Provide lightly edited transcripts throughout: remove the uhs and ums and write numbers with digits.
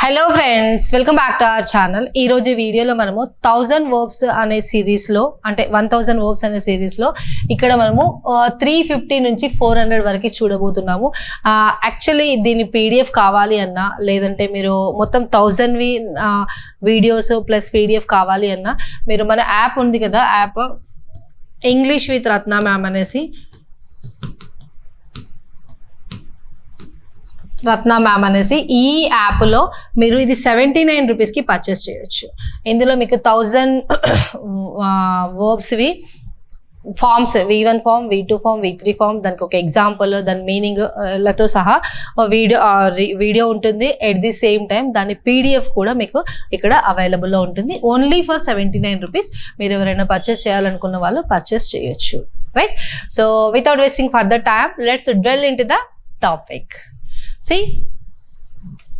Hello friends, welcome back to our channel. ఈ రోజు వీడియోలో మనము 1000 వర్బ్స్ అనే సిరీస్లో, అంటే 1000 వర్బ్స్ అనే సిరీస్లో ఇక్కడ మనము 350 నుంచి 400 వరకు చూడబోతున్నాము. యాక్చువల్లీ దీని పీడిఎఫ్ కావాలి అన్నా, లేదంటే మీరు మొత్తం 1000వి వీడియోస్ ప్లస్ పీడిఎఫ్ కావాలి అన్నా, మీరు మన యాప్ ఉంది కదా, app English with Ratna ma'am అనేసి, రత్న మ్యామ్ అనేసి ఈ యాప్లో మీరు ఇది 79 రూపీస్కి పర్చేస్ చేయొచ్చు. ఇందులో మీకు 1000 వర్బ్స్వి forms, V1 form, V2 form, V3 form, దానికి ఒక ఎగ్జాంపుల్, దాని మీనింగ్ లతో సహా వీడియో ఉంటుంది. ఎట్ ది సేమ్ టైం దాని పీడిఎఫ్ కూడా మీకు ఇక్కడ అవైలబుల్లో ఉంటుంది. Only for 79 rupees. మీరు ఎవరైనా పర్చేస్ చేయాలనుకున్న వాళ్ళు పర్చేస్ చేయొచ్చు, right? So without wasting further time, let's dwell in to the topic.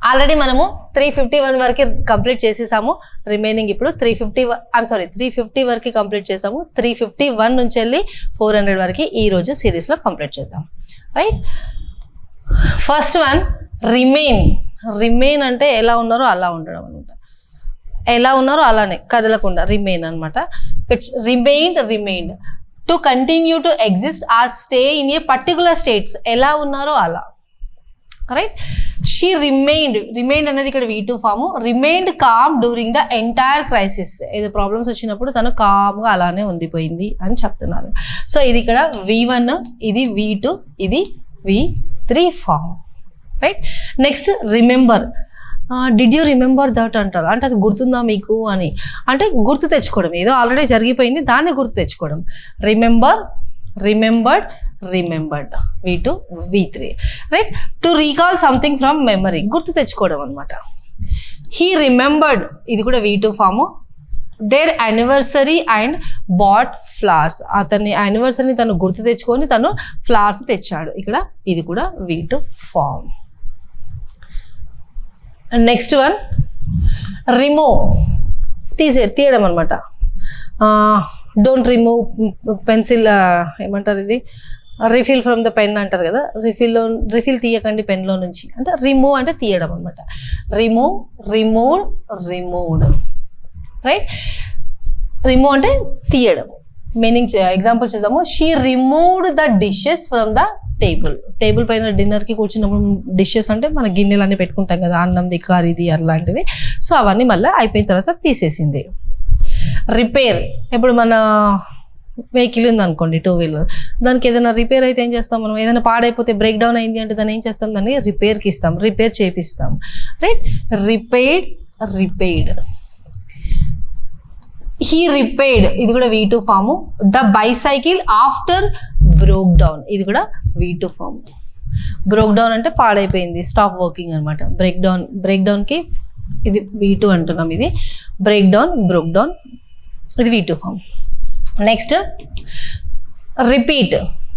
Already మనము 351 వరకు కంప్లీట్ చేసేసాము. రిమైనింగ్ ఇప్పుడు 350 వరకు కంప్లీట్ చేసాము. 351 నుంచి వెళ్ళి 400 వరకు ఈ రోజు సిరీస్లో కంప్లీట్ చేద్దాం, right? First one, remain. Remain అంటే ఎలా ఉన్నారో అలా ఉండడం అనమాట. ఎలా ఉన్నారో అలానే కదలకుండా రిమైన్ అనమాట. Remained to continue to exist or stay in a particular states. ఎలా ఉన్నారో అలా, రైట్? షీ రిమైండ్ అనేది ఇక్కడ V2 form. Remained calm during the entire crisis. ఏదో ప్రాబ్లమ్స్ వచ్చినప్పుడు తను కామ్గా అలానే ఉండిపోయింది అని చెప్తున్నారు. సో ఇది ఇక్కడ V1, ఇది V2, ఇది V3 form, right? Next remember. Did you remember that అంటారు. అంటే అది గుర్తుందా మీకు అని, అంటే గుర్తు తెచ్చుకోవడం. ఏదో ఆల్రెడీ జరిగిపోయింది, దాన్ని గుర్తు తెచ్చుకోవడం. Remembered, V2, V3, right? To recall something from memory, గుర్తు తెచ్చుకోవడం అనమాట. హీ రిమెంబర్డ్, ఇది కూడా V2 form. Their anniversary and bought flowers. అతని యానివర్సరీని తను గుర్తు తెచ్చుకొని తను ఫ్లవర్స్ తెచ్చాడు. ఇక్కడ ఇది కూడా V2 form. Next one, remove, తీయడం అనమాట. డోంట్ రిమూవ్ పెన్సిల్, ఏమంటారు ఇది, రిఫిల్ ఫ్రమ్ ద పెన్ అంటారు కదా. రిఫిల్ తీయకండి పెన్లో నుంచి, అంటే రిమూవ్ అంటే తీయడం అనమాట. Removed, right? రిమూవ్ అంటే తీయడం. మీనింగ్ ఎగ్జాంపుల్ చేద్దాము. She removed the dishes from the table పైన డిన్నర్కి కూర్చున్నప్పుడు డిషెస్ అంటే మన గిన్నెలు అన్నీ పెట్టుకుంటాం కదా, అన్నంది, కర్రీది, అలాంటివి. సో అవన్నీ మళ్ళీ అయిపోయిన తర్వాత తీసేసింది. రిపేర్, ఇప్పుడు మన వెహికల్ ఉంది అనుకోండి, 2 వీలర్, దానికి ఏదైనా రిపేర్ అయితే ఏం చేస్తాం మనం? ఏదైనా పాడైపోతే, బ్రేక్ డౌన్ అయింది అంటే దాన్ని ఏం చేస్తాం? దాన్ని రిపేర్కి ఇస్తాం, రిపేర్ చేపిస్తాం, రైట్? రిపేర్డ్. హీ రిపేర్డ్, ఇది కూడా V2 form. The bicycle after broke down, ఇది కూడా V2 ఫామ్. బ్రోక్ డౌన్ అంటే పాడైపోయింది, స్టాప్ వర్కింగ్ అనమాట. బ్రేక్ డౌన్కి ఇది V2 అంటున్నాం. ఇది బ్రోక్ డౌన్, ఇది V2 form. Next repeat.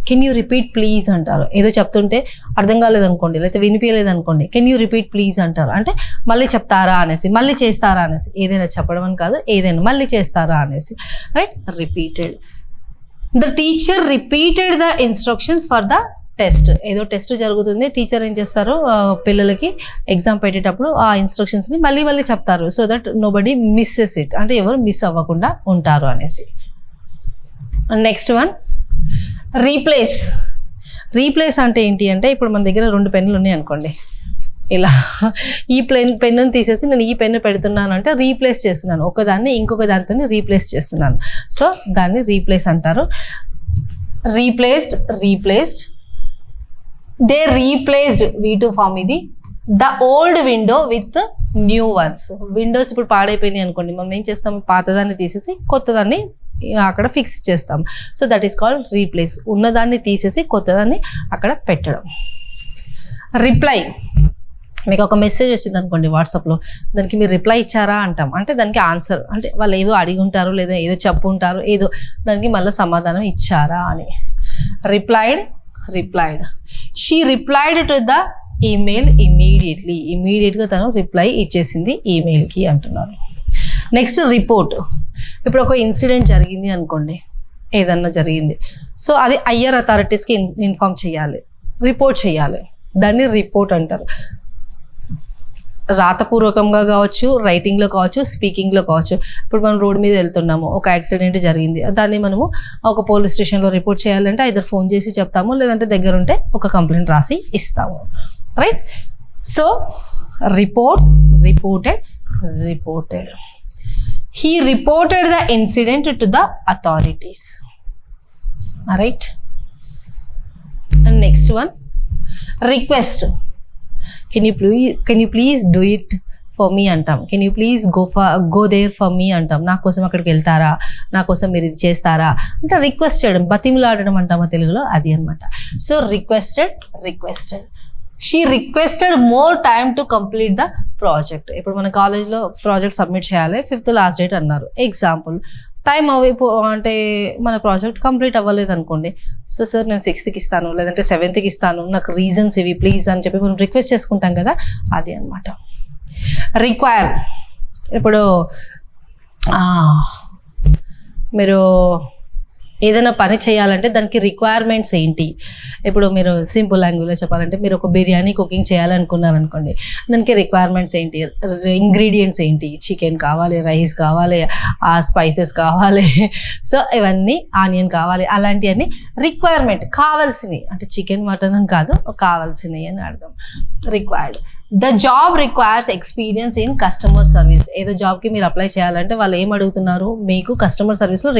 Can you repeat please అంటారు. ఏదో చెప్తుంటే అర్థం కాలేదనుకోండి, లేకపోతే వినిపించలేదనుకోండి, కెన్ యూ రిపీట్ ప్లీజ్ అంటారు. అంటే మళ్ళీ చెప్తారా అనేసి, మళ్ళీ చేస్తారా అనేసి, ఏదైనా చెప్పడం అని కాదు, ఏదైనా మళ్ళీ చేస్తారా అనేసి, right? Repeated. The teacher repeated the instructions for the test. ఏదో టెస్ట్ జరుగుతుంది, టీచర్ ఏం చేస్తారు, పిల్లలకి ఎగ్జామ్ పెట్టేటప్పుడు ఆ ఇన్స్ట్రక్షన్స్ని మళ్ళీ చెప్తారు. So that nobody misses it, అంటే ఎవరు మిస్ అవ్వకుండా ఉంటారు అనేసి. నెక్స్ట్ వన్, రీప్లేస్ అంటే ఏంటి అంటే, ఇప్పుడు మన దగ్గర 2 పెన్నులు ఉన్నాయి అనుకోండి, ఇలా ఈ పెన్నుని తీసేసి నేను ఈ పెన్ను పెడుతున్నాను అంటే రీప్లేస్ చేస్తున్నాను, ఒకదాన్ని ఇంకొక దాంతో రీప్లేస్ చేస్తున్నాను. సో దాన్ని రీప్లేస్ అంటారు. Replaced. They replaced, V2 form ఇది. The old window with new ones. Windows ఇప్పుడు పాడైపోయినాయి అనుకోండి, మనం ఏం చేస్తాం? పాతదాన్ని తీసేసి కొత్తదాన్ని అక్కడ ఫిక్స్ చేస్తాం. So that is called replace. ఉన్నదాన్ని తీసేసి కొత్తదాన్ని అక్కడ పెట్టడం. రిప్లై, మీకు ఒక మెసేజ్ వచ్చింది అనుకోండి వాట్సాప్లో, దానికి మీరు రిప్లై ఇచ్చారా అంటాం. అంటే దానికి ఆన్సర్, అంటే వాళ్ళు ఏదో అడిగి ఉంటారు, లేదా ఏదో చెప్పు ఉంటారు, ఏదో దానికి మళ్ళీ సమాధానం ఇచ్చారా అని. Replied. She replied to the email ఇమీడియట్గా తను రిప్లై ఇచ్చేసింది ఈమెయిల్కి అంటున్నారు. Next report. ఇప్పుడు ఒక ఇన్సిడెంట్ జరిగింది అనుకోండి, ఏదన్నా జరిగింది, సో అది హయ్యర్ అథారిటీస్కి ఇన్ఫార్మ్ చేయాలి, రిపోర్ట్ చేయాలి, దాన్ని రిపోర్ట్ అంటారు. రాతపూర్వకంగా కావచ్చు, రైటింగ్లో కావచ్చు, స్పీకింగ్లో కావచ్చు. ఇప్పుడు మనం రోడ్ మీద వెళ్తున్నాము, ఒక యాక్సిడెంట్ జరిగింది, దాన్ని మనము ఒక పోలీస్ స్టేషన్లో రిపోర్ట్ చేయాలంటే ఐదర్ ఫోన్ చేసి చెప్తాము, లేదంటే దగ్గర ఉంటే ఒక కంప్లైంట్ రాసి ఇస్తాము, right? So reported. He reported the incident to the authorities, right? And next one, request. Can you please do it for me అంటాం. Can you please go there for me అంటాం. నా కోసం అక్కడికి వెళ్తారా, నా కోసం మీరు ఇది చేస్తారా అంటే రిక్వెస్ట్ చేయడం, బతిమిలాడడం అంటామా తెలుగులో, అది అనమాట. So requested. She requested more time to complete the project. ఇప్పుడు మన కాలేజ్లో ప్రాజెక్ట్ సబ్మిట్ చేయాలి, 5th లాస్ట్ డేట్ అన్నారు. ఎగ్జాంపుల్, టైం అంటే మన ప్రాజెక్ట్ కంప్లీట్ అవ్వలేదు అనుకోండి. సో సార్ నేను 6th ఇస్తాను, లేదంటే 7th ఇస్తాను, నాకు రీజన్స్ ఇవి ప్లీజ్ అని చెప్పి మనం రిక్వెస్ట్ చేసుకుంటాం కదా, అది అనమాట. రిక్వైర్. ఇప్పుడు మీరు ఏదైనా పని చేయాలంటే దానికి రిక్వైర్మెంట్స్ ఏంటి? ఇప్పుడు మీరు సింపుల్ లాంగ్వేజ్లో చెప్పాలంటే మీరు ఒక బిర్యానీ కుకింగ్ చేయాలనుకున్నారనుకోండి, దానికి రిక్వైర్మెంట్స్ ఏంటి, ఇంగ్రీడియంట్స్ ఏంటి, చికెన్ కావాలి, రైస్ కావాలి, స్పైసెస్ కావాలి, సో ఇవన్నీ, ఆనియన్ కావాలి, అలాంటివన్నీ రిక్వైర్మెంట్, కావాల్సినవి. అంటే చికెన్ మటన్ అని కాదు, కావాల్సినవి అని అర్థం. Required. The job requires experience in customer service. ఏదో జాబ్కి మీరు అప్లై చేయాలంటే వాళ్ళు ఏం అడుగుతున్నారు, మీకు కస్టమర్ సర్వీస్లో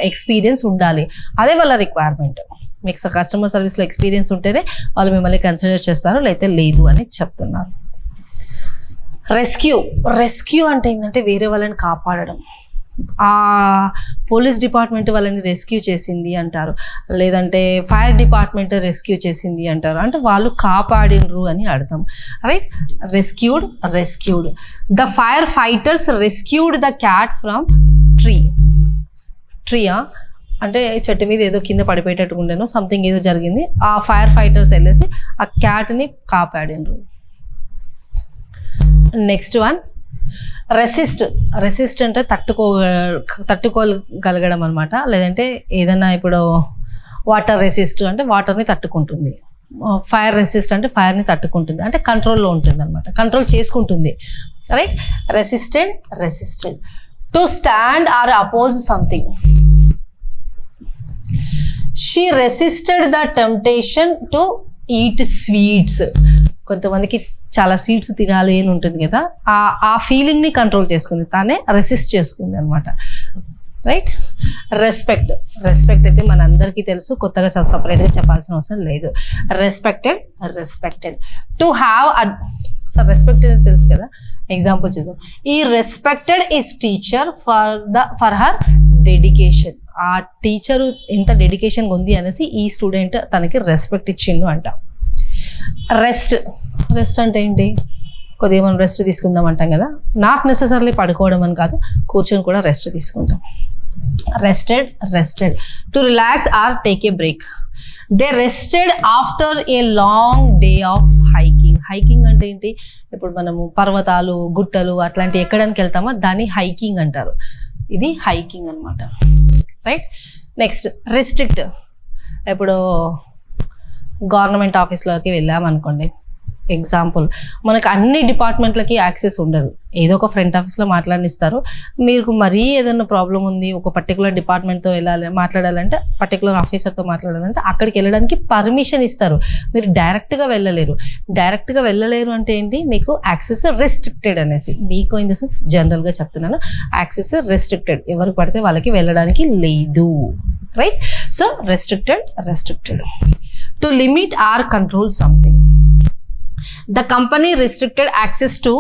ఎక్స్పీరియన్స్ ఉండాలి, అదే వాళ్ళ రిక్వైర్మెంట్. మీకు కస్టమర్ సర్వీస్లో ఎక్స్పీరియన్స్ ఉంటేనే వాళ్ళు మిమ్మల్ని కన్సిడర్ చేస్తారు, లేకపోతే లేదు అని చెప్తున్నారు. రెస్క్యూ అంటే ఏంటంటే వేరే వాళ్ళని కాపాడడం. ఆ పోలీస్ డిపార్ట్మెంట్ వాళ్ళని రెస్క్యూ చేసింది అంటారు, లేదంటే ఫైర్ డిపార్ట్మెంట్ రెస్క్యూ చేసింది అంటారు, అంటే వాళ్ళు కాపాడినరు అని అర్థం, right? Rescued. The fire fighters rescued the cat from ట్రీయా అంటే చెట్టు మీద ఏదో కింద పడిపోయేటట్టుగా ఉండేనో సంథింగ్ ఏదో జరిగింది, ఆ ఫైర్ ఫైటర్స్ వెళ్ళేసి ఆ క్యాట్ని కాపాడినరు. నెక్స్ట్ వన్, రెసిస్ట్ అంటే తట్టుకోగలగడం అనమాట. లేదంటే ఏదైనా ఇప్పుడు వాటర్ రెసిస్ట్ అంటే వాటర్ని తట్టుకుంటుంది, ఫైర్ రెసిస్ట్ అంటే ఫైర్ని తట్టుకుంటుంది, అంటే కంట్రోల్లో ఉంటుంది అనమాట, కంట్రోల్ చేసుకుంటుంది, right? Resisted. To stand or oppose something. She resisted the temptation to eat sweets. కొంతమందికి చాలా స్వీట్స్ తినాలి అని ఉంటుంది కదా, ఆ ఫీలింగ్ని కంట్రోల్ చేసుకుంది, తానే రెసిస్ట్ చేసుకుంది అనమాట, రైట్? రెస్పెక్ట్ అయితే మనందరికీ తెలుసు, కొత్తగా సపరేట్గా చెప్పాల్సిన అవసరం లేదు. Respected. To have sir respected తెలుసు కదా, ఎగ్జాంపుల్ చూద్దాం. ఈ respected is teacher for her dedication. ఆ టీచరు ఎంత డెడికేషన్ ఉంది అనేసి ఈ స్టూడెంట్ తనకి రెస్పెక్ట్ ఇచ్చిండు అంట. రెస్ట్ అంటే ఏంటి, కొద్దిగా మనం రెస్ట్ తీసుకుందాం అంటాం కదా, నాట్ నెసెసర్లీ పడుకోవడం అని కాదు, కూర్చొని కూడా రెస్ట్ తీసుకుంటాం. Rested. To relax or take a break. They rested after a long day of hiking అంటే ఏంటి, ఇప్పుడు మనము పర్వతాలు, గుట్టలు అట్లాంటివి ఎక్కడానికి వెళ్తామో దాన్ని హైకింగ్ అంటారు, ఇది హైకింగ్ అనమాట, రైట్? Next restrict. ఇప్పుడు గవర్నమెంట్ ఆఫీస్లోకి వెళ్ళామనుకోండి, ఎగ్జాంపుల్ మనకు అన్ని డిపార్ట్మెంట్లకి యాక్సెస్ ఉండదు, ఏదో ఒక ఫ్రంట్ ఆఫీస్లో మాట్లాడిస్తారు. మీకు మరీ ఏదైనా ప్రాబ్లం ఉంది, ఒక పర్టికులర్ డిపార్ట్మెంట్తో మాట్లాడాలంటే, పర్టికులర్ ఆఫీసర్తో మాట్లాడాలంటే అక్కడికి వెళ్ళడానికి పర్మిషన్ ఇస్తారు, మీరు డైరెక్ట్గా వెళ్ళలేరు అంటే ఏంటి, మీకు యాక్సెస్ రెస్ట్రిక్టెడ్ అనేసి, మీకు ఇన్ ద సెన్స్ జనరల్గా చెప్తున్నాను, యాక్సెస్ రెస్ట్రిక్టెడ్, ఎవరికి పడితే వాళ్ళకి వెళ్ళడానికి లేదు, right? So restricted. To limit or control something. The company restricted access to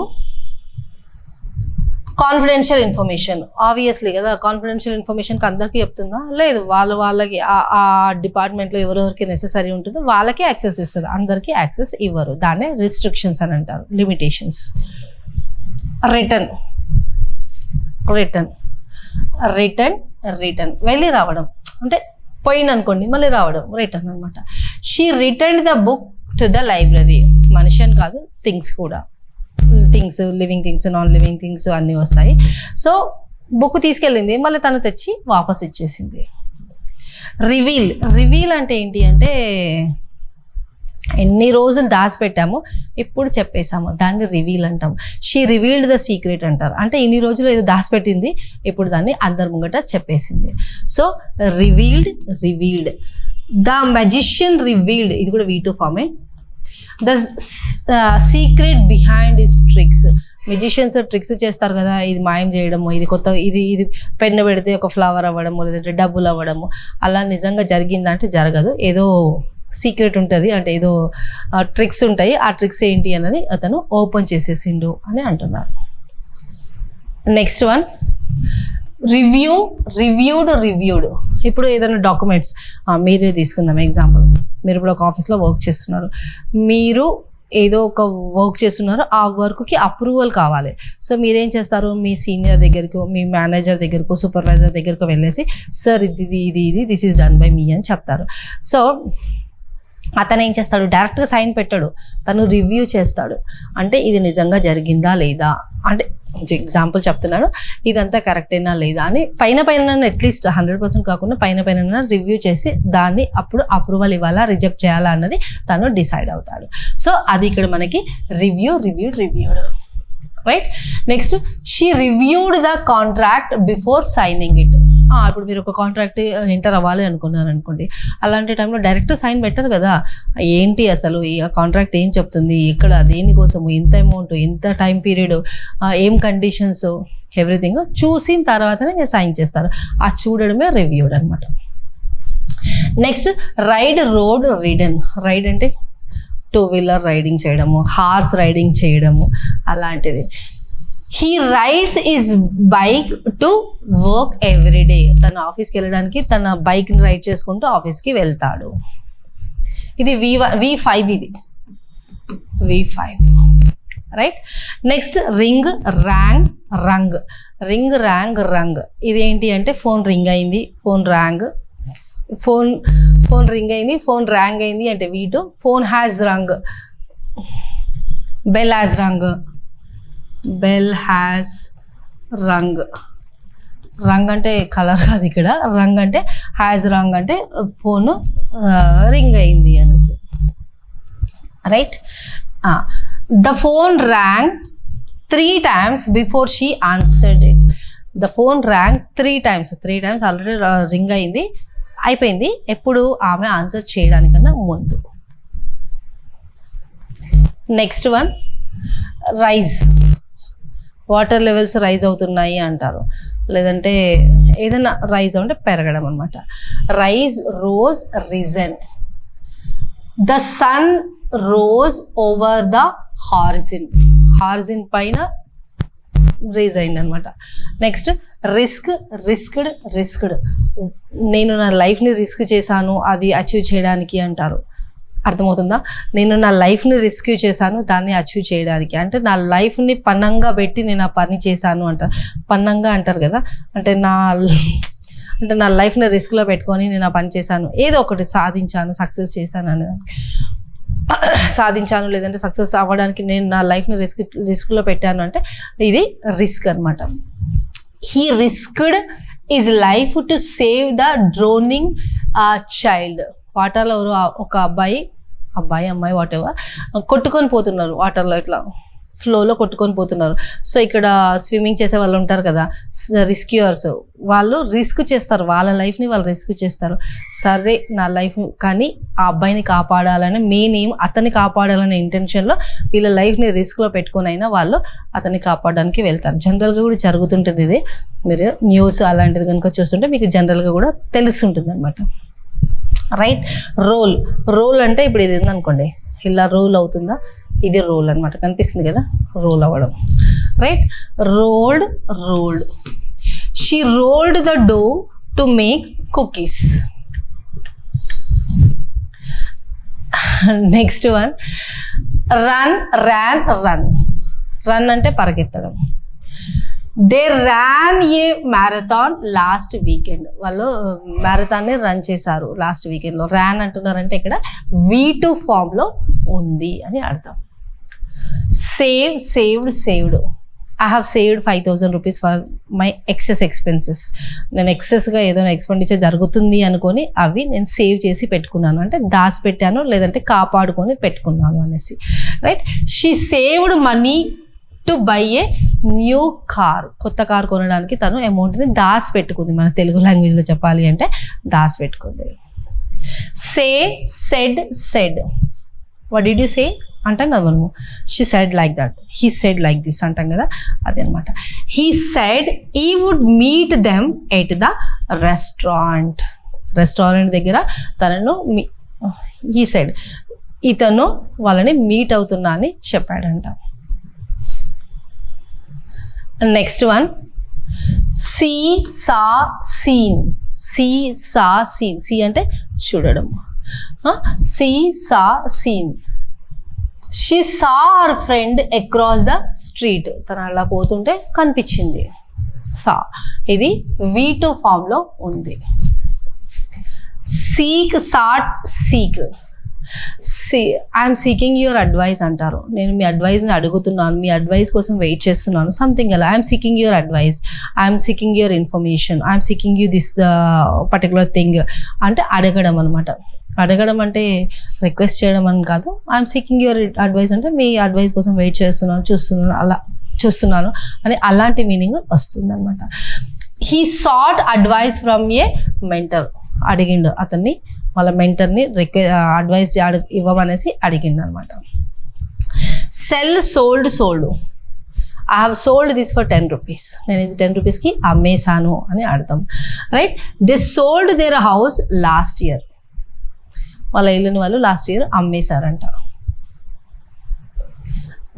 confidential information. Obviously కదా, కాన్ఫిడెన్షియల్ ఇన్ఫర్మేషన్కి అందరికీ చెప్తుందా, లేదు, వాళ్ళకి ఆ డిపార్ట్మెంట్లో ఎవరెవరికి నెసెసరీ ఉంటుందో వాళ్ళకే యాక్సెస్ ఇస్తుంది, అందరికీ యాక్సెస్ ఇవ్వరు, దాన్నే రిస్ట్రిక్షన్స్ అని అంటారు, లిమిటేషన్స్. రిటర్న్ వెళ్ళి రావడం, అంటే పోయింది అనుకోండి మళ్ళీ రావడం, రిటర్న్ అనమాట. She return the book to the library. మనిషి అని కాదు, థింగ్స్ కూడా, things, living things, non living things అన్నీ వస్తాయి. సో బుక్ తీసుకెళ్ళింది, మళ్ళీ తను తెచ్చి వాపస్ ఇచ్చేసింది. రివీల్ అంటే ఏంటి అంటే ఎన్ని రోజులు దాచిపెట్టాము ఇప్పుడు చెప్పేసాము, దాన్ని రివీల్ అంటాము. షీ రివీల్డ్ ద సీక్రెట్ అంటారు. అంటే ఇన్ని రోజులు ఏదో దాచిపెట్టింది ఇప్పుడు దాన్ని అందరి ముంగట చెప్పేసింది. So revealed. The magician revealed, ఇది కూడా V2 ఫామే. The secret behind his tricks. Magicians tricks చేస్తారు కదా, ఇది మాయం చేయడము, ఇది కొత్త, ఇది పెన్ను పెడితే ఒక ఫ్లవర్ అవ్వడము, లేదంటే డబ్బులు అవ్వడము, అలా నిజంగా జరిగిందంటే జరగదు. ఏదో సీక్రెట్ ఉంటుంది, అంటే ఏదో ట్రిక్స్ ఉంటాయి. ఆ ట్రిక్స్ ఏంటి అన్నది అతను ఓపెన్ చేసేసిండు అని అంటున్నారు. Next one reviewed. ఇప్పుడు ఏదైనా డాక్యుమెంట్స్ మీరే తీసుకుందాం ఎగ్జాంపుల్. మీరు ఇప్పుడు ఒక ఆఫీస్లో వర్క్ చేస్తున్నారు, మీరు ఏదో ఒక వర్క్ చేస్తున్నారు, ఆ వర్క్కి అప్రూవల్ కావాలి. సో మీరేం చేస్తారు, మీ సీనియర్ దగ్గరకు, మీ మేనేజర్ దగ్గరకు, సూపర్వైజర్ దగ్గరకు వెళ్ళేసి సార్ ఇది దిస్ ఈజ్ డన్ బై మీ అని చెప్తారు. సో అతను ఏం చేస్తాడు, డైరెక్ట్గా సైన్ పెట్టాడు, తను రివ్యూ చేస్తాడు. అంటే ఇది నిజంగా జరిగిందా లేదా, అంటే ఎగ్జాంపుల్ చెప్తున్నాను, ఇదంతా కరెక్టేనా లేదా అని పైన అట్లీస్ట్ 100% కాకుండా పైన రివ్యూ చేసి దాన్ని అప్పుడు అప్రూవల్ ఇవ్వాలా రిజెక్ట్ చేయాలా అన్నది తను డిసైడ్ అవుతాడు. సో అది ఇక్కడ మనకి reviewed. Right. Next she reviewed the contract before signing it. ఇప్పుడు మీరు ఒక కాంట్రాక్ట్ ఎంటర్ అవ్వాలి అనుకున్నారు అనుకోండి, అలాంటి టైంలో డైరెక్ట్ సైన్ పెట్టారు కదా, ఏంటి అసలు ఈ కాంట్రాక్ట్ ఏం చెప్తుంది, ఇక్కడ దేనికోసము, ఇంత అమౌంట్, ఇంత టైం పీరియడ్, ఏం కండిషన్స్, ఎవ్రీథింగ్ చూసిన తర్వాతనే మీరు సైన్ చేస్తారు. ఆ చూడడమే రివ్యూడ్ అనమాట. నెక్స్ట్ రైడ్ అంటే 2-wheeler రైడింగ్ చేయడము, హార్స్ రైడింగ్ చేయడము అలాంటిది. He rides his bike to work every day. తన ఆఫీస్కి వెళ్ళడానికి తన బైక్ని రైడ్ చేసుకుంటూ ఆఫీస్కి వెళ్తాడు. ఇది V5. ఇది V5. Right. Next ring rung. ఇది ఏంటి అంటే ఫోన్ రింగ్ అయింది, ఫోన్ ర్యాంగ్ అయింది అంటే V2. Phone has rung, bell has rung అంటే కలర్ కాదు, ఇక్కడ రంగ్ అంటే హ్యాజ్ రంగ్ అంటే ఫోన్ రింగ్ అయింది అనేసి. Right. The phone rang 3 times before she answered it. The phone rang 3 times already ring అయిపోయింది, ఎప్పుడు ఆమె ఆన్సర్ చేయడానికన్నా ముందు. Next one rise. Water levels rise అవుతున్నాయి అంటారు, లేదంటే ఏదైనా రైజ్ అంటే పెరగడం అనమాట. Rose risen. The sun rose over the horizon పైన రేజ్ అయింది అనమాట. Next risked. నేను నా లైఫ్ని రిస్క్ చేశాను అది అచీవ్ చేయడానికి అంటారు. అర్థమవుతుందా? నేను నా లైఫ్ని రెస్క్యూ చేశాను దాన్ని అచీవ్ చేయడానికి, అంటే నా లైఫ్ని పన్నంగా పెట్టి నేను ఆ పని చేశాను అంటారు. పన్నంగా అంటారు కదా, అంటే నా లైఫ్ని రిస్క్లో పెట్టుకొని నేను ఆ పని చేశాను, ఏదో ఒకటి సాధించాను, సక్సెస్ చేశాను అనేది సాధించాను, లేదంటే సక్సెస్ అవ్వడానికి నేను నా లైఫ్ని రిస్క్లో పెట్టాను అంటే ఇది రిస్క్ అనమాట. He risked his life to save the drowning child. వాటర్లో ఎవరు ఒక అబ్బాయి అమ్మాయి వాట్ ఎవర్ కొట్టుకొని పోతున్నారు, వాటర్లో ఇట్లా ఫ్లోలో కొట్టుకొని పోతున్నారు. సో ఇక్కడ స్విమ్మింగ్ చేసే వాళ్ళు ఉంటారు కదా, రిస్క్యూయర్స్, వాళ్ళు రిస్క్ చేస్తారు, వాళ్ళ లైఫ్ని వాళ్ళు రిస్క్ చేస్తారు. సరే నా లైఫ్ కానీ ఆ అబ్బాయిని కాపాడాలని మెయిన్ ఏం, అతన్ని కాపాడాలనే ఇంటెన్షన్లో వీళ్ళ లైఫ్ని రిస్క్లో పెట్టుకొని అయినా వాళ్ళు అతన్ని కాపాడడానికి వెళ్తారు. జనరల్గా కూడా జరుగుతుంటుంది ఇది, మీరు న్యూస్ అలాంటిది కనుక చూస్తుంటే మీకు జనరల్గా కూడా తెలుస్తుంటుంది అనమాట. రైట్. రోల్ అంటే ఇప్పుడు ఇది ఏందనుకోండి, ఇలా రోల్ అవుతుందా, ఇది రోల్ అనమాట, కనిపిస్తుంది కదా, రోల్ అవ్వడం. Right. Rolled. She rolled the dough to make cookies. Next one run అంటే పరిగెత్తడం. They ran a marathon last weekend. వాళ్ళు మ్యారథాన్ని రన్ చేశారు లాస్ట్ వీకెండ్లో. ర్యాన్ అంటున్నారంటే ఇక్కడ V2 ఫామ్లో ఉంది అని అర్థం. Saved. I have saved 5,000 rupees for my excess expenses. నేను ఎక్సెస్గా ఏదైనా ఎక్స్పెండిచర్ జరుగుతుంది అనుకొని అవి నేను సేవ్ చేసి పెట్టుకున్నాను, అంటే దాచి పెట్టాను లేదంటే కాపాడుకొని పెట్టుకున్నాను అనేసి. Right, she saved money to buy a new car. కొత్త కార్ కొనడానికి తను అమౌంట్ని దాచి పెట్టుకుంది. మన తెలుగు లాంగ్వేజ్లో చెప్పాలి అంటే దాచి పెట్టుకుంది. Say, said, said. What did you say అంటాం కదా మనము. She said like that, he said like this అంటాం కదా, అదే అనమాట. He said he would meet them at the restaurant. Restaurant దగ్గర తనను హీ సెడ్ ఇతను వాళ్ళని మీట్ అవుతున్నా అని చెప్పాడంట. Next one, see, saw, seen. See, saw, seen. See అంటే చూడడం. See, saw, seen. She saw her friend across the street. తను అలా పోతుంటే కనిపించింది. సా, ఇది V2 ఫామ్లో ఉంది. Seek, sought, seek. I'm seeking your advice అంటారు. నేను మీ అడ్వైస్ని అడుగుతున్నాను, మీ అడ్వైస్ కోసం వెయిట్ చేస్తున్నాను, సంథింగ్ అలా. I'm seeking your advice, I'm seeking your information, I'm seeking you this particular thing అంటే అడగడం అనమాట. అడగడం అంటే రిక్వెస్ట్ చేయడం అని కాదు. ఐఎమ్ సీకింగ్ యువర్ అడ్వైస్ అంటే మీ అడ్వైస్ కోసం వెయిట్ చేస్తున్నాను, చూస్తున్నాను అని అలాంటి మీనింగ్ వస్తుంది అనమాట. He sought advice from a mentor. అడిగిండు అతన్ని, వాళ్ళ మెంటర్ని అడ్వైస్ ఇవ్వమనేసి అడిగిండు అనమాట. Sell, sold, sold. I have sold this for 10 rupees. నేను ఇది 10 రూపీస్కి అమ్మేశాను అని అర్థం. Right, they sold their house last year. వాళ్ళ ఇల్లుని వాళ్ళు లాస్ట్ ఇయర్ అమ్మేశారంట.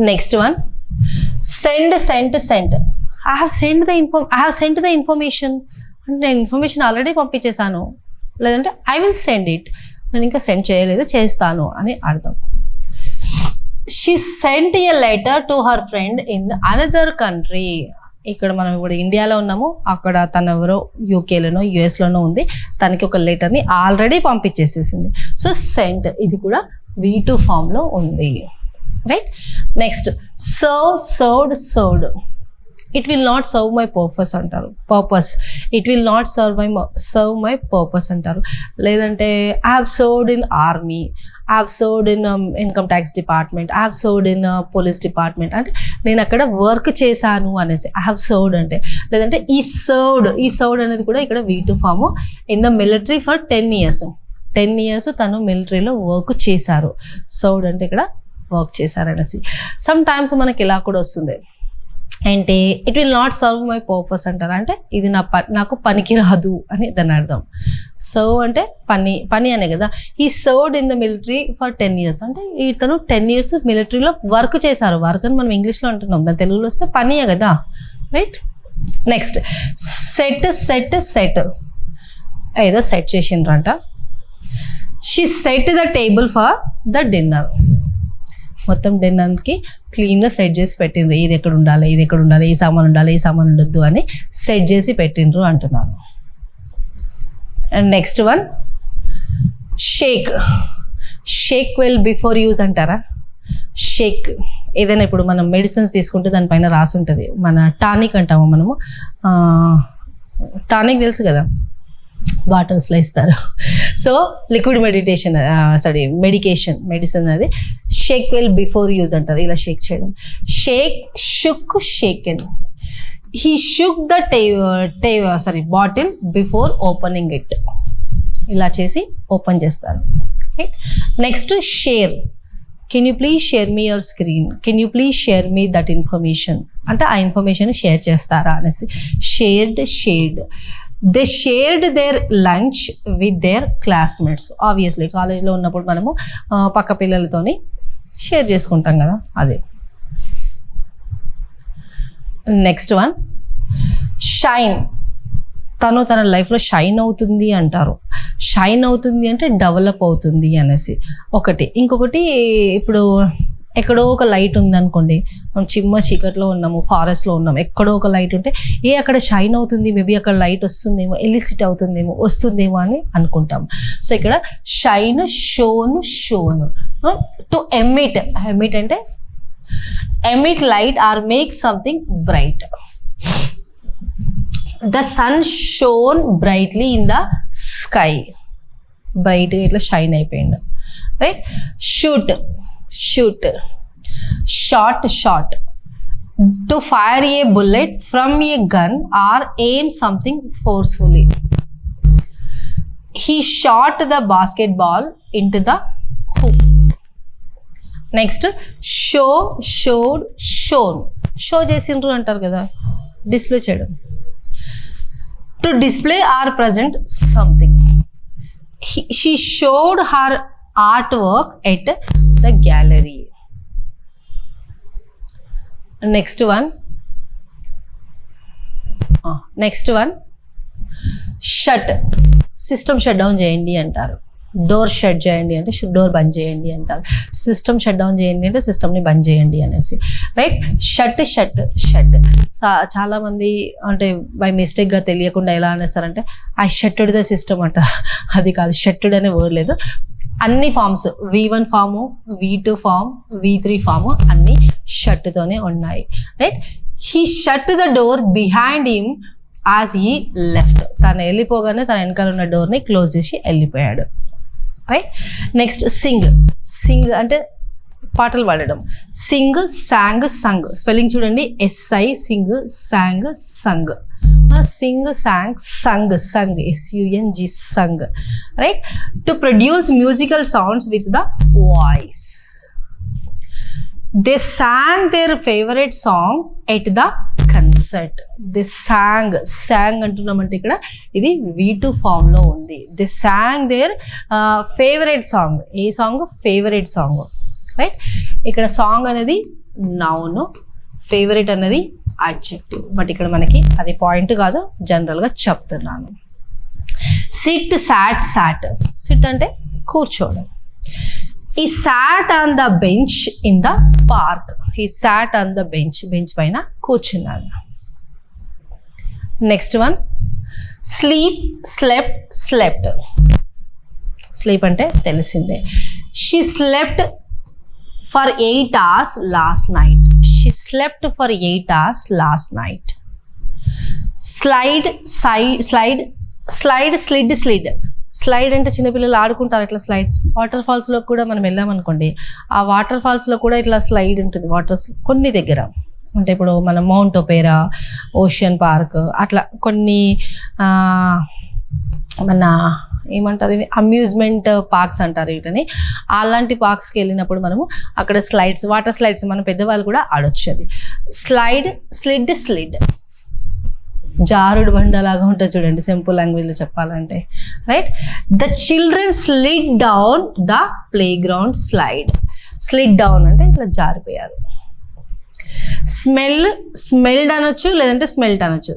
Next one, send, sent, sent. I have sent the information అంటే నేను ఇన్ఫర్మేషన్ ఆల్రెడీ పంపించేశాను, లేదంటే ఐ విల్ సెండ్ ఇట్, నేను ఇంకా సెండ్ చేయలేదు, చేస్తాను అని అర్థం. She cent a letter to her friend in another country. ఇక్కడ మనం ఇప్పుడు ఇండియాలో ఉన్నాము, అక్కడ తను ఎవరో యూకేలోనో యుఎస్లోనో ఉంది, తనకి ఒక లెటర్ని ఆల్రెడీ పంపించేసేసింది. సో సెంట్ ఇది కూడా V2 ఫామ్లో ఉంది. Right, next serve, served, served. It will not serve my purpose అంటారు. Purpose, it will not serve my purpose అంటారు. లేదంటే I have served in army, I have served in income tax department, I have served in police department అంటే నేను అక్కడ work చేశాను అనేసి I have served అంటే. లేదంటే ఈ సర్వ్డ్ అనేది కూడా ఇక్కడ V2 form. In the military for 10 years. 10 years తను మిలిటరీలో వర్క్ చేశారు. సర్వ్డ్ అంటే ఇక్కడ వర్క్ చేశారనేసి. సమ్ టైమ్స్ మనకి ఇలా కూడా వస్తుంది, అంటే it will not serve my purpose అంటారు. అంటే ఇది నాకు పనికి రాదు అని దాని అర్థం. సర్వ్ అంటే పని అనే కదా. ఈ served in the military for 10 years అంటే ఇతను 10 years మిలిటరీలో వర్క్ చేశారు. వర్క్ అని మనం ఇంగ్లీష్లో అంటున్నాం, దాని తెలుగులో వస్తే పనియే కదా. Right, next set, set, set. ఏదో సెట్ చేసిండ్రంట. She set the table for the dinner. మొత్తం డిన్నర్కి క్లీన్గా సెట్ చేసి పెట్టిండ్రు. ఇది ఎక్కడ ఉండాలి, ఇది ఎక్కడ ఉండాలి, ఈ సామాన్ ఉండాలి, ఈ సామాన్ ఉండొద్దు అని సెట్ చేసి పెట్టిండ్రు అంటున్నారు. And next one, shake. Shake well before use అంటారా? షేక్ ఏదైనా ఇప్పుడు మనం మెడిసిన్స్ తీసుకుంటే దానిపైన రాసి ఉంటుంది. మన టానిక్ అంటాము మనము, టానిక్ తెలుసు కదా, బాటిల్స్లో ఇస్తారు. సో లిక్విడ్ మెడిసిన్ అది షేక్ వెల్ బిఫోర్ యూజ్ అంటారు. ఇలా షేక్ చేయడం. Shake, shook, shaken. He shook the bottle before opening it. ఇలా చేసి ఓపెన్ చేస్తారు. Right, next share. Can you please share me your screen, can you please share me that information అంటే ఆ information share చేస్తారా అనేసి. Shared. They shared their lunch with their classmates. Obviously కాలేజ్లో ఉన్నప్పుడు మనము పక్క పిల్లలతోని షేర్ చేసుకుంటాం కదా, అదే. Next one, shine. తను తన లైఫ్లో షైన్ అవుతుంది అంటారు. షైన్ అవుతుంది అంటే డెవలప్ అవుతుంది అనేసి ఒకటి. ఇంకొకటి, ఇప్పుడు ఎక్కడో ఒక లైట్ ఉంది అనుకోండి, మనం చీకట్లో ఉన్నాము, ఫారెస్ట్లో ఉన్నాము, ఎక్కడో ఒక లైట్ ఉంటే అక్కడ షైన్ అవుతుంది, మేబీ అక్కడ లైట్ వస్తుందేమో, ఎలిసిట్ వస్తుందేమో అని అనుకుంటాం. సో ఇక్కడ షైన్, షోన్. టు ఎమిట్ అంటే emit light or make something bright. The sun shone brightly in the sky. Bright గా ఇట్లా షైన్ అయిపోయింది, right. Shoot, shot, to fire a bullet from a gun or aim something forcefully. He shot the basketball into the hoop. Next, showed, shown. Show చేసిండ్రు అంటారు కదా, display చేయడం. To display or present something. She showed her artwork at the gallery. Next one, shut. System shut down చేయండి అంటారు. Door shut చేయండి అంటే door బంద్ చేయండి అంటారు. సిస్టమ్ షట్ డౌన్ చేయండి అంటే సిస్టమ్ని బంద్ చేయండి అనేసి, రైట్. షట్. చాలా మంది అంటే బై మిస్టేక్గా తెలియకుండా ఎలా అనేస్తారంటే ఐ షట్టెడ్ ద సిస్టమ్ అంటారు. అది కాదు, షట్టెడ్ అనే వర్డ్ లేదు. అన్ని forms, V1 form, V2 form, V3 form అన్ని షట్తోనే ఉన్నాయి, right. He shut the door behind him as he left. తను వెళ్ళిపోగానే తన వెనకాల ఉన్న డోర్ని క్లోజ్ చేసి వెళ్ళిపోయాడు, రైట్. నెక్స్ట్ సింగ్ అంటే పాటలు పాడడం. సింగ్, సాంగ్, సంగ్. స్పెల్లింగ్ చూడండి, SI, Singh, song, Sung. Singh, song, Sung, SUNG, Sung, right. To produce musical sounds with the voice. They sang their favorite song at the concert. They sang అంటున్నామంటే ఇక్కడ ఇది V2 ఫామ్ లో ఉంది. They sang their favorite song. A song? Favourite song, right. ఇక్కడ song అనేది noun, favourite అనేది adjective. But ఇక్కడ మనకి అది పాయింట్ కాదు, జనరల్గా చెప్తున్నాను. సిట్, సాట్. సిట్ అంటే కూర్చోవడం. He sat on the bench in the park. He sat on the bench. Bench పైన కూర్చున్నాడు. Next one, slept. స్లీప్ అంటే తెలిసిందే. She slept for 8 hours last night. She slept for 8 hours last night. Slide అంటే చిన్నపిల్లలు ఆడుకుంటారు ఇట్లా slides. Water ఫాల్స్లో కూడా మనం వెళ్ళామనుకోండి, ఆ వాటర్ ఫాల్స్లో కూడా ఇట్లా స్లైడ్ ఉంటుంది వాటర్స్ కొన్ని దగ్గర. అంటే ఇప్పుడు మనం మౌంట్ ఒపేరా, ఓషియన్ పార్క్ అట్లా కొన్ని మన ఏమంటారు ఇవి అమ్యూజ్మెంట్ పార్క్స్ అంటారు వీటిని. అలాంటి పార్క్స్కి వెళ్ళినప్పుడు మనము అక్కడ స్లైడ్స్, వాటర్ స్లైడ్స్ మన పెద్దవాళ్ళు కూడా ఆడొచ్చు. అది స్లిడ్ జారుడు బండలాగా ఉంటుంది చూడండి, సింపుల్ లాంగ్వేజ్లో చెప్పాలంటే, right. The children స్లిడ్ down the play ground slide. స్లిడ్ down అంటే ఇట్లా జారిపోయారు. స్మెల్డ్ అనొచ్చు, లేదంటే స్మెల్ట్ అనొచ్చు.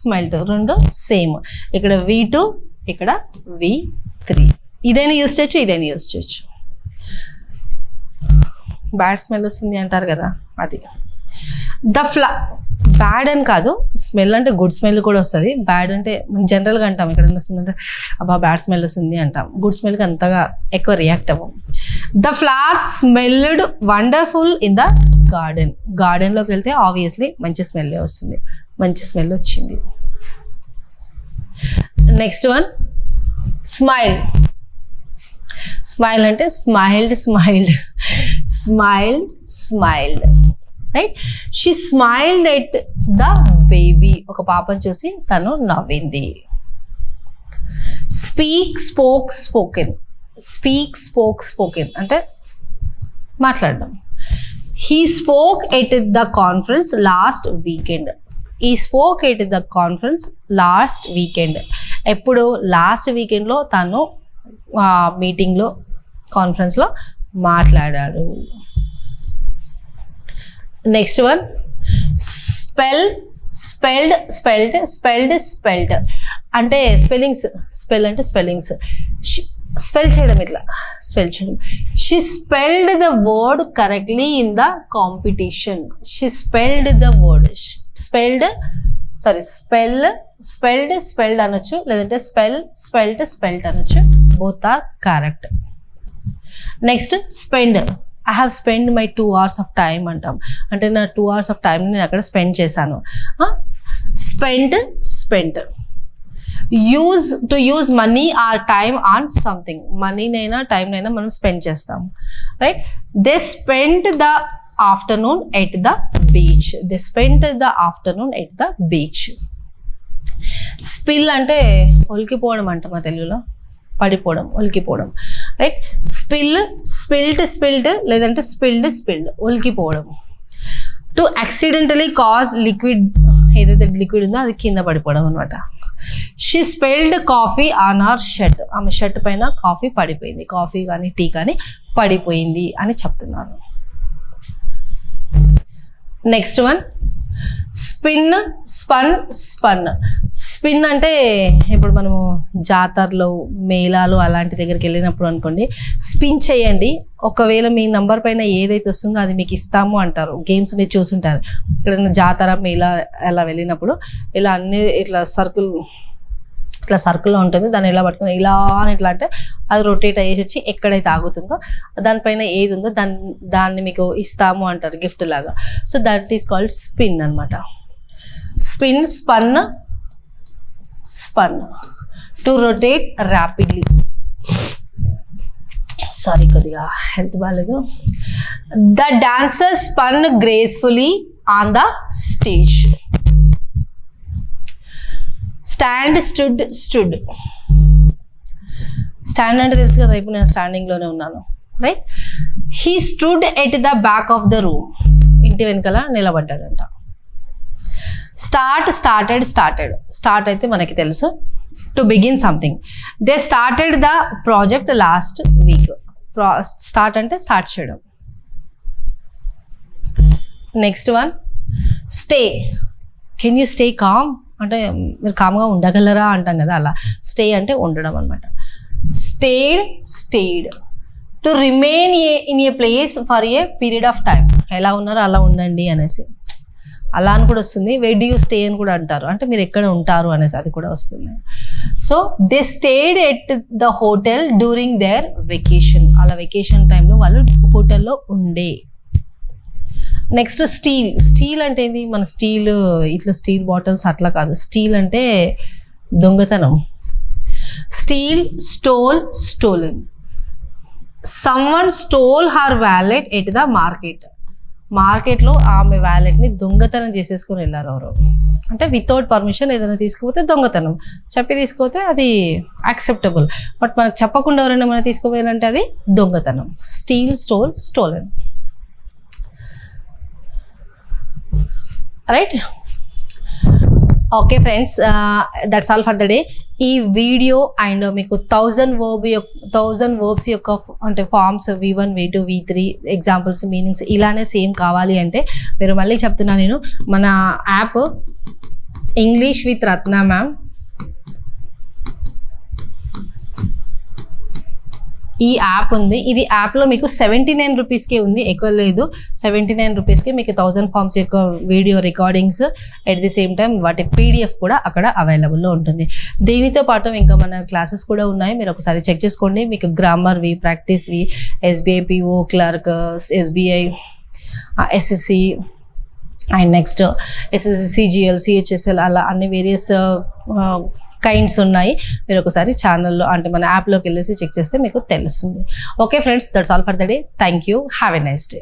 స్మెల్ట్ రెండు సేమ్. ఇక్కడ V2, ఇక్కడ V3. ఇదైనా యూస్ చేయొచ్చు. బ్యాడ్ స్మెల్ వస్తుంది అంటారు కదా, అది. బ్యాడ్ అని కాదు, స్మెల్ అంటే గుడ్ స్మెల్ కూడా వస్తుంది. బ్యాడ్ అంటే జనరల్గా అంటాం, ఇక్కడ వస్తుందంటే అబ్బా బ్యాడ్ స్మెల్ వస్తుంది అంటాం. గుడ్ స్మెల్కి అంతగా ఎక్కువ రియాక్ట్ అవ్వం. The flowers smelled wonderful in the గార్డెన్లోకి వెళ్తే ఆబ్వియస్లీ మంచి స్మెల్ వస్తుంది. మంచి స్మెల్ వచ్చింది. నెక్స్ట్ వన్, స్మైల్ అంటే smiled, right. She smiled at the baby. ఒక పాపను చూసి తను నవ్వింది. స్పోకెన్ అంటే మాట్లాడడం. He spoke at the conference last weekend. ఎప్పుడు? లాస్ట్ వీకెండ్లో తను మీటింగ్లో, కాన్ఫరెన్స్లో మాట్లాడాడు. నెక్స్ట్ వన్, స్పెల్డ్ అంటే స్పెల్లింగ్స్. స్పెల్ చేయడం, ఇట్లా స్పెల్ చేయడం. She spelled the word correctly in the competition. Spelled అనొచ్చు, లేదంటే స్పెల్ట్ అనొచ్చు. Both are correct. Next, I have spend my 2 hours of time అంటాం. అంటే నా 2 hours ఆఫ్ టైం నేను అక్కడ స్పెండ్ చేశాను. Spent use money or time on something. మనీనైనా టైంనైనా మనం స్పెండ్ చేస్తాం, right? They spend the afternoon at the beach. They spend the afternoon at the beach. Spill అంటే ఒలికిపోవడం అంట మా తెలుగులో, పడిపోవడం, ఒలికిపోవడం, రైట్? స్పిల్డ్ లేదంటే స్పిల్డ్ ఒలికిపోవడం. టు యాక్సిడెంటలీ కాజ్ లిక్విడ్, ఏదైతే లిక్విడ్ ఉందో అది కింద పడిపోవడం అనమాట. She spelled coffee on our shirt. ఆమె షర్ట్ పైన కాఫీ పడిపోయింది, కాఫీ కానీ టీ కానీ పడిపోయింది అని చెప్తున్నాను. నెక్స్ట్ వన్ స్పిన్ అంటే ఇప్పుడు మనము జాతరలో, మేళాలు అలాంటి దగ్గరికి వెళ్ళినప్పుడు అనుకోండి, స్పిన్ చేయండి, ఒకవేళ మీ నంబర్ పైన ఏదైతే వస్తుందో అది మీకు ఇస్తాము అంటారు. గేమ్స్ మీరు చూసుంటారు, ఇక్కడ జాతర మేళా అలా వెళ్ళినప్పుడు ఇలా అన్ని ఇట్లా సర్కిల్లో ఉంటుంది, దాన్ని ఎలా పట్టుకుని ఇలా అని ఇట్లా అంటే అది రొటేట్ అయ్యేసి వచ్చి ఎక్కడైతే ఆగుతుందో దానిపైన ఏది ఉందో దాన్ని మీకు ఇస్తాము అంటారు గిఫ్ట్ లాగా. So that is called spin అనమాట. Spun to rotate rapidly. Sorry, కొద్దిగా హెల్త్ బాగాలేదు. The dancer spun gracefully on the stage. Stand అంటే తెలుసు కదా, ఇప్పుడు నేను స్టాండింగ్లోనే ఉన్నాను, right? He stood at the back of the room. ఇంటి వెనకాల నిలబడ్డాడంట. స్టార్ట్ అయితే మనకి తెలుసు, to begin something. They started the project last week. Start అంటే స్టార్ట్ చేయడం. Next one stay. Can you stay calm అంటే మీరు కామ్గా ఉండగలరా అంటాం కదా, అలా స్టే అంటే ఉండడం అనమాట. Stayed to remain in a place for a period of time. ఎలా ఉన్నారో అలా ఉండండి అనేసి, అలా అని కూడా వస్తుంది. వేర్ డూ యూ స్టే అని కూడా అంటారు, అంటే మీరు ఎక్కడ ఉంటారు అనేసి అది కూడా వస్తుంది. So they stayed at the hotel during their vacation. అలా వెకేషన్ టైంలో వాళ్ళు హోటల్లో ఉండే. నెక్స్ట్ స్టీల్ అంటే ఏంది? మన ఇట్లా స్టీల్ బాటిల్స్ అట్లా కాదు. స్టీల్ అంటే దొంగతనం. Stolen. Someone stole her wallet at the మార్కెట్లో ఆమె వ్యాలెట్ని దొంగతనం చేసేసుకొని వెళ్ళారు ఎవరు అంటే, వితౌట్ పర్మిషన్ ఏదైనా తీసుకుపోతే దొంగతనం, చెప్పి తీసుకుపోతే అది యాక్సెప్టబుల్. బట్ మనకు చెప్పకుండా ఎవరైనా మనం తీసుకుపోయారంటే అది దొంగతనం. Stolen, right? Okay friends, that's all for the day. ఈ వీడియో అండ్ మీకు 1000 verbs యొక్క అంటే forms V1, V2, V3 examples, meanings ఇలానే సేమ్ కావాలి అంటే మీరు మళ్ళీ చెప్తున్నా నేను, మన app English with Ratna ma'am, ఈ యాప్ ఉంది. ఇది యాప్లో మీకు 79 రూపీస్కే ఉంది, ఎక్కువ లేదు. 79 రూపీస్కి మీకు 1000 ఫార్మ్స్ యొక్క video recordings, at the same time వాటి PDF కూడా అక్కడ అవైలబుల్లో ఉంటుంది. దీనితో పాటు ఇంకా మన క్లాసెస్ కూడా ఉన్నాయి, మీరు ఒకసారి చెక్ చేసుకోండి. మీకు గ్రామర్వి, ప్రాక్టీస్వి, SBI PO clerk, SBI SSC and next SSC CGL, CHSL అలా అన్ని వేరియస్ కైండ్స్ ఉన్నాయి. మీరు ఒకసారి ఛానల్లో అంటే మన యాప్లోకి వెళ్ళేసి చెక్ చేస్తే మీకు తెలుస్తుంది. Okay friends, that's all for the day. Thank you. Have a nice day.